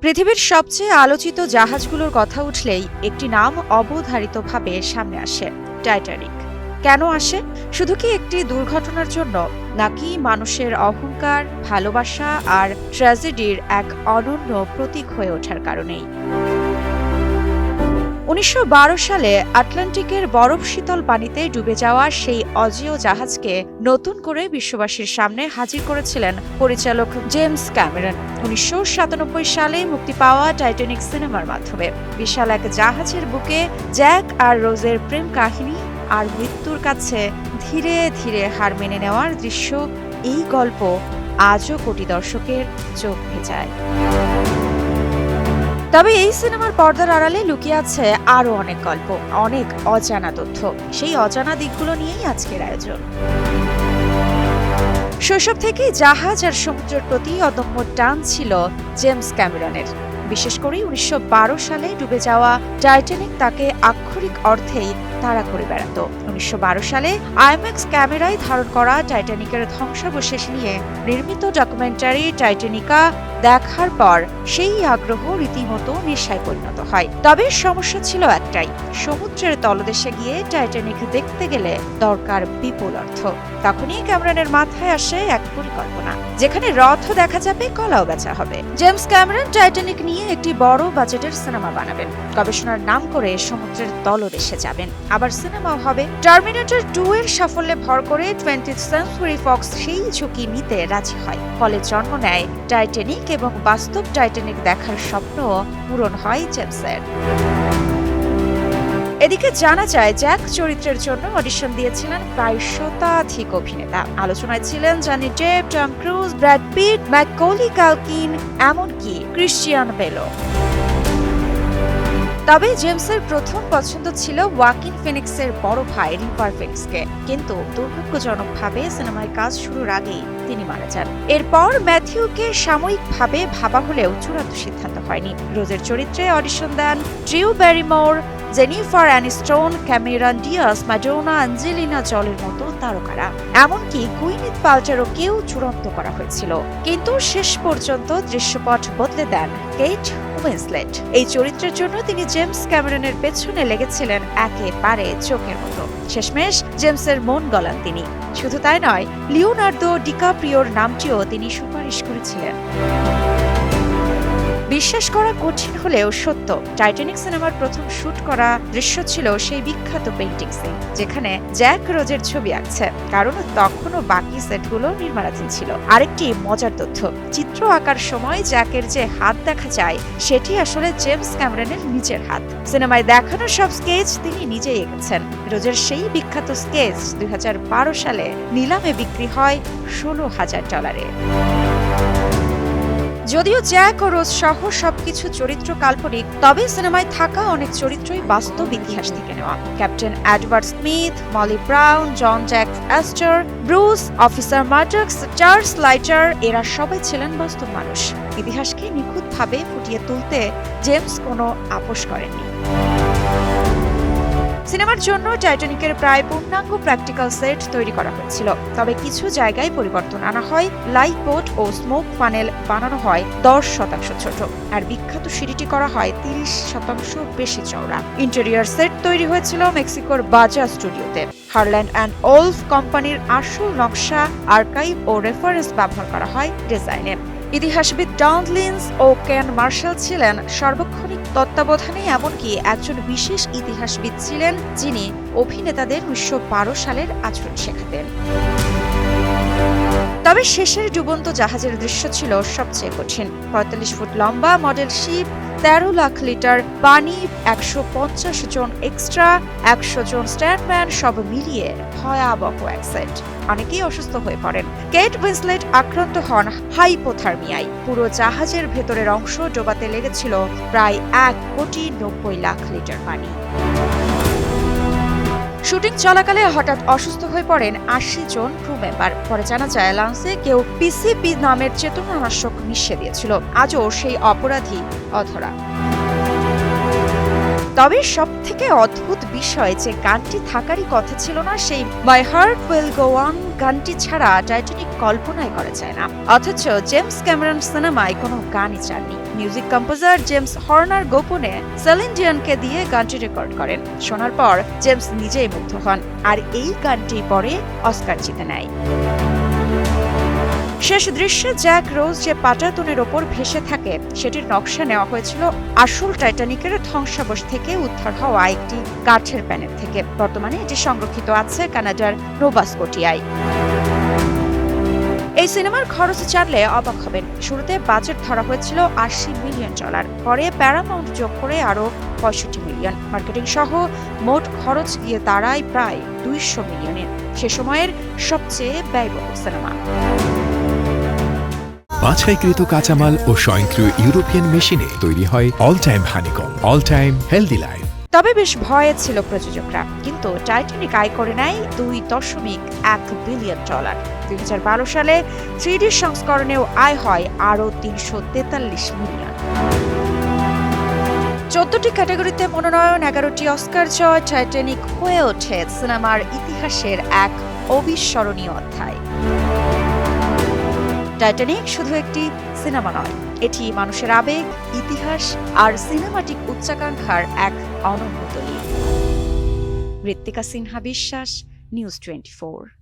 পৃথিবীর সবচেয়ে আলোচিত জাহাজগুলোর কথা উঠলেই একটি নাম অবধারিতভাবে সামনে আসে, টাইটানিক। কেন আসে? শুধু কি একটি দুর্ঘটনার জন্য, নাকি মানুষের অহংকার, ভালোবাসা আর ট্র্যাজেডির এক অনন্য প্রতীক হয়ে ওঠার কারণেই? ১৯১২ সালে আটলান্টিকের বরফ শীতল পানিতে ডুবে যাওয়া সেই অজেয় জাহাজকে নতুন করে বিশ্ববাসীর সামনে হাজির করেছিলেন পরিচালক জেমস ক্যামেরন ১৯৯৭ সালে মুক্তি পাওয়া টাইটানিক সিনেমার মাধ্যমে। বিশাল এক জাহাজের বুকে জ্যাক আর রোজের প্রেম কাহিনী আর মৃত্যুর কাছে ধীরে ধীরে হার মেনে নেওয়ার দৃশ্য, এই গল্প আজও কোটি দর্শকের চোখ ভেজায়। তবে এই সিনেমার পর্দার আড়ালে লুকিয়ে আছে আরো অনেক গল্প, অনেক অজানা তথ্য। সেই অজানা দিকগুলো নিয়েই আজকের আয়োজন। শৈশব থেকেই জাহাজ আর সমুদ্রের প্রতি অদম্য টান ছিল জেমস ক্যামেরনের। বিশেষ করে ১৯১২ সালে ডুবে যাওয়া টাইটানিক তাকে আক্ষরিক অর্থেই তাড়া করে বেড়াত। ১৯১২ সালে আইম্যাক্স ক্যামেরায় ধারণ করা টাইটানিকের ধ্বংসাবশেষ নিয়ে নির্মিত ডকুমেন্টারি টাইটানিকা দেখার পর সেই আগ্রহ রীতিমতো নেশায় পরিণত হয়। তবে সমস্যা ছিল একটাই, সমুদ্রের তলদেশে গিয়ে টাইটানিক দেখতে গেলে দরকার বিপুল অর্থ। তখনই ক্যামেরনের মাথায় আসে এক পরিকল্পনা, যেখানে রথও দেখা যাবে, কলাও বেচা হবে। জেমস ক্যামেরন টাইটানিক নিয়ে একটি বড় বাজেটের সিনেমা বানাবেন, গবেষণার নাম করে সমুদ্রের তলদেশে যাবেন, আবার সিনেমাও হবে। টার্মিনেটর 2 এর সাফল্যে ভর করে 20th সেঞ্চুরি ফক্স সেই ঝুঁকি নিতে রাজি হয়। ফলে জন্ম নেয় টাইটানিক এবং বাস্তব টাইটানিক দেখার স্বপ্ন পূরণ হয় জেমসের। এদিকে জানা যায়, জ্যাক চরিত্রের জন্য অডিশন দিয়েছিলেন প্রায় শতাধিক অভিনেতা। আলোচনায় ছিলেন Johnny Depp, Tom Cruise, Brad Pitt, Macaulay Culkin, এমনকি ক্রিশ্চিয়ান বেলো। তবে জেমসের প্রথম পছন্দ ছিল ওয়াকিন ফিনিক্সের বড় ভাই রিভার ফিনিক্সকে, কিন্তু দুর্ভাগ্যজনকভাবে সিনেমায় কাজ শুরুর আগেই তিনি মারা যান। এরপর ম্যাথিউকে সাময়িকভাবে ভাবা হলেও চূড়ান্ত সিদ্ধান্ত হয়নি। রোজের চরিত্রে অডিশন দেন Drew Barrymore, Jennifer Aniston, Cameron Diaz, Madonna, Angelina জলির মতো তারকারা। এমনকি গুইনেথ পালট্রোকেও চূড়ান্ত করা হয়েছিল, কিন্তু শেষ পর্যন্ত দৃশ্যপট বদলে দেন কেট উইন্সলেট। এই চরিত্রের জন্য তিনি জেমস ক্যামেরনের পেছনে লেগেছিলেন একেবারে চোখের মতো। শেষমেশ জেমসের মন গলান তিনি। শুধু তাই নয়, লিওনার্দো ডিকাপ্রিওর নামটিও তিনি সুপারিশ করেছিলেন। বিশ্বাস করা কঠিন হলেও সত্য, টাইটানিক সিনেমার প্রথম শুট করা দৃশ্য ছিল সেই বিখ্যাত পেইন্টিং সিন, যেখানে জ্যাক রোজের ছবি আঁকছে, কারণ তখনও বাকি সেটগুলো নির্মাণাধীন ছিল। আরেকটি মজার তথ্য, চিত্র আঁকার সময় জ্যাকের যে হাত দেখা যায়, সেটি আসলে জেমস ক্যামেরনের নিজের হাত। সিনেমায় দেখানো সব স্কেচ তিনি নিজেই এঁকেছেন। রোজের সেই বিখ্যাত স্কেচ ২০১২ সালে নিলামে বিক্রি হয় $১৬,০০০। যদিও জ্যাক ও রোজ সহ সবকিছু চরিত্র কাল্পনিক, তবে সিনেমায় থাকা অনেক চরিত্রই বাস্তব ইতিহাস থেকে নেওয়া। Captain Edward Smith, Molly Brown, John Jack Astor, Bruce, officer মার্টাক্স, চার্লস লাইটার, এরা সবাই ছিলেন বাস্তব মানুষ। ইতিহাসকে নিখুঁতভাবে ফুটিয়ে তুলতে জেমস কোনো আপোষ করেননি। সিনেমার জন্য টাইটানিকের প্রায় পূর্ণাঙ্গ প্র্যাকটিক্যাল সেট তৈরি করা হয়েছিল, তবে কিছু জায়গায় পরিবর্তন আনা হয়। লাইফ বোট ও স্মোক ফানেল বানানো হয় 10% ছোট, আর বিখ্যাত সিঁড়িটি করা হয় 30% বেশি চওড়া। ইন্টেরিয়র সেট তৈরি হয়েছিল মেক্সিকোর বাজা স্টুডিওতে। হারল্যান্ড অ্যান্ড ওলফ কোম্পানির আসল নকশা, আর্কাইভ ও রেফারেন্স ব্যবহার করা হয় ডিজাইনে। ইতিহাসবিদ ডন লিন্স ও কেন মার্শাল ছিলেন সার্বক্ষণিক তত্ত্বাবধানে, এমনকি একজন বিশেষ ইতিহাসবিদ ছিলেন যিনি অভিনেতাদের ১৯১২ সালের আচরণ শেখাতেন। তবে শেষের ডুবন্ত জাহাজের দৃশ্য ছিল সবচেয়ে কঠিন। ৪৫ ফুট লম্বা মডেল শিপ, ১৩ লাখ লিটার পানি, ১৫০ জন এক্সট্রা, ১০০ জন স্ট্যান্ডম্যান, সব মিলিয়ে ভয়াবহ এক সেট। অনেকেই অসুস্থ হয়ে পড়েন। কেট উইন্সলেট আক্রান্ত হন হাইপোথার্মিয়ায়। পুরো জাহাজের ভেতরের অংশ ডোবাতে লেগেছিল প্রায় ১,৯০,০০,০০০ লিটার পানি। শুটিং চলাকালে হঠাৎ অসুস্থ হয়ে পড়েন ৮০ জন ক্রু মেম্বার। পরে জানা যায়, লান্সে কেউ পিসিপি নামের চেতনানাশক মিশিয়ে দিয়েছিল। আজও সেই অপরাধী অধরা। তবে সবথেকে অদ্ভুত বিষয় যে গানটি থাকারই কথা ছিল না সেই my heart will go on গানটি ছাড়া টাইটানিক কল্পনাই করা যায় না। অথচ জেমস ক্যামেরন সিনেমায় কোনো গানই চাননি। মিউজিক কম্পোজার জেমস হর্নার গোপনে সেলিন ডিয়নকে দিয়ে গানটি রেকর্ড করেন। শোনার পর জেমস নিজেই মুগ্ধ হন, আর এই গানটি পরে অস্কার জিতে নেয়। শেষ দৃশ্যে জ্যাক রোজ যে পাটাতনের ওপর ভেসে থাকে সেটির নকশা নেওয়া হয়েছিল আসল টাইটানিকের ধ্বংসাবশ থেকে উদ্ধার হওয়া একটি কাঠের প্যানেল থেকে। বর্তমানে এটি সংরক্ষিত আছে কানাডার নোভা স্কটিয়ায়। এই সিনেমার খরচ জানলে অবাক হবেন। শুরুতে বাজেট ধরা হয়েছিল $80 মিলিয়ন, পরে প্যারামাউন্ট যোগ করে আরো $65 মিলিয়ন। মার্কেটিং সহ মোট খরচ গিয়ে দাঁড়ায় প্রায় $200 মিলিয়নে। সে সময়ের সবচেয়ে ব্যয়বহুল সিনেমা। বাছাইকৃত কাঁচামাল ও স্বয়ংক্রিয় ইউরোপিয়ান মেশিনে তৈরি হয় all time honeycomb, all time healthy life. তবে বেশ ভয়ে ছিল প্রযোজকরা, কিন্তু টাইটানিক আয় করে নেয় $2.1 বিলিয়ন। 2012 সালে 3D সংস্করণেও আয় হয় আরও $343 মিলিয়ন। 14টি ক্যাটাগরিতে মনোনয়ন, 11টি অস্কার জয়, টাইটানিক হয়ে ওঠে সিনেমার ইতিহাসের এক অবিস্মরণীয় অধ্যায়। টাইটানিক শুধু একটি সিনেমা নয়, এটি মানুষের আবেগ, ইতিহাস আর সিনেমাটিক উচ্চাকাঙ্ক্ষার এক অনন্য দলিল। ঋত্বিকা সিনহা বিশ্বাস, নিউজ 24।